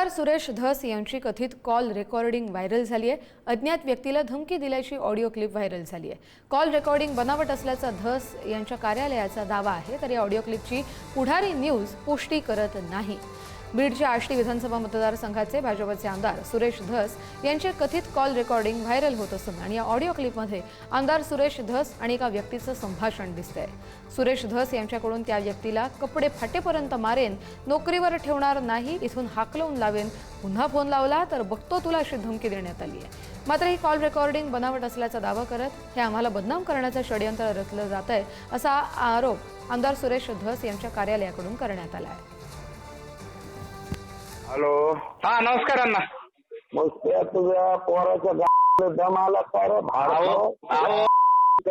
आमदार सुरेश धस यांची कथित कॉल रेकॉर्डिंग व्हायरल झाली आहे। अज्ञात व्यक्तीला धमकी दिल्याची ऑडिओ क्लिप व्हायरल झाली आहे। कॉल रेकॉर्डिंग बनावट असल्याचा धस यांच्या कार्यालयाचा दावा आहे, तर या ऑडिओ क्लिपची पुढारी न्यूज पुष्टी करत नाही। बीडच्या आष्टी विधानसभा मतदारसंघाचे भाजपचे आमदार सुरेश धस यांचे कथित कॉल रेकॉर्डिंग व्हायरल होत असून आणि या ऑडिओ क्लिपमध्ये आमदार सुरेश धस आणि एका व्यक्तीचं संभाषण दिसतंय। सुरेश धस यांच्याकडून त्या व्यक्तीला कपडे फाटेपर्यंत मारेन, नोकरीवर ठेवणार नाही, इथून हाकलवून लावेन, पुन्हा फोन लावला तर बघतो तुला अशी धमकी देण्यात आली आहे। मात्र ही कॉल रेकॉर्डिंग बनावट असल्याचा दावा करत हे आम्हाला बदनाम करण्याचं षडयंत्र रचलं जातंय असा आरोप आमदार सुरेश धस यांच्या कार्यालयाकडून करण्यात आला आहे। हॅलो, हा नमस्कार अण्णा। मग त्या तुझ्या पोराच्या दम आला का रे?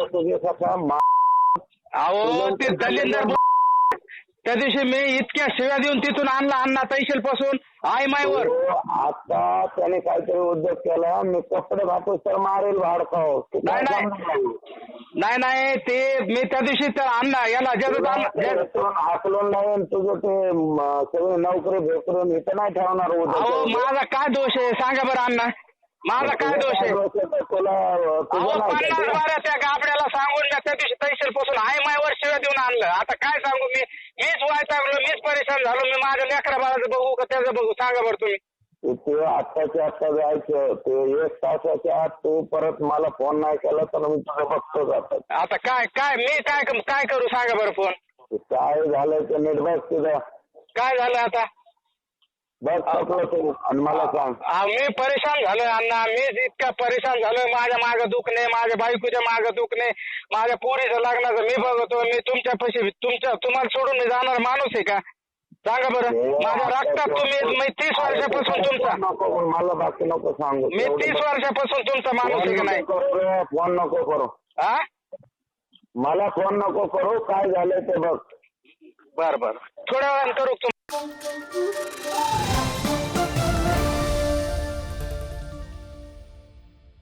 तुझे कसा अहो ते दलिंदर त्या दिवशी मी इतक्या शिव्या देऊन तिथून आणला अण्णा तैशेल पासून आई मायवर। आता त्याने काहीतरी उद्योग केला, मी कपडे घातून तर मारेल भाडकाव। नाही नाही ते मी त्या दिवशी तर अण्णा याला हाकलून लावून तुझं ते सगळी नोकरी भेटून इथं नाही ठेवणार अहो माझा काय दोष आहे सांगा बरं अण्णा, माझा काय दोष आहे? तुला 50 बारा त्या गाबड्याला सांगून मी त्या दिवशी तैशेल पासून आई मायवर शिव्या देऊन आणलं। आता काय सांगू मीच वैतागलो, मीच परेशान झालो। मी माझ्या लेकरा बाळाचं बघू का त्याचं बघू सांगा बरं तुम्ही। ते आत्ताच्या आत्ता जायचं, ते 1 तासाच्या आत तू परत मला फोन नाही केला तर मी तुला बघतो जातात। आता काय मी काय करू सांगा बरं फोन? काय झालं ते नीट बघ तुझं काय झालं आता बघ तू आणि मला सांग। मी परेशान झालोय अण्णा, मीच इतका परेशान झालोय। माझ्या मागं दुखणे, माझ्या बायकोच्या मागं दुखणे, माझ्या पोरीचं लग्नाचं मी बघतो। मी तुमच्या पैसे तुम्हाला सोडून मी जाणार माणूस आहे का सांगा बरं? माझ्या रक्तात तुम्ही 30 वर्षापासून तुमचा मला बाकी नको सांगू। मी 30 वर्षापासून तुमचा माणूस आहे का नाही? फोन नको करू, हा मला फोन नको करू। काय झालंय ते बघ। बरं थोड्या वेळानं करू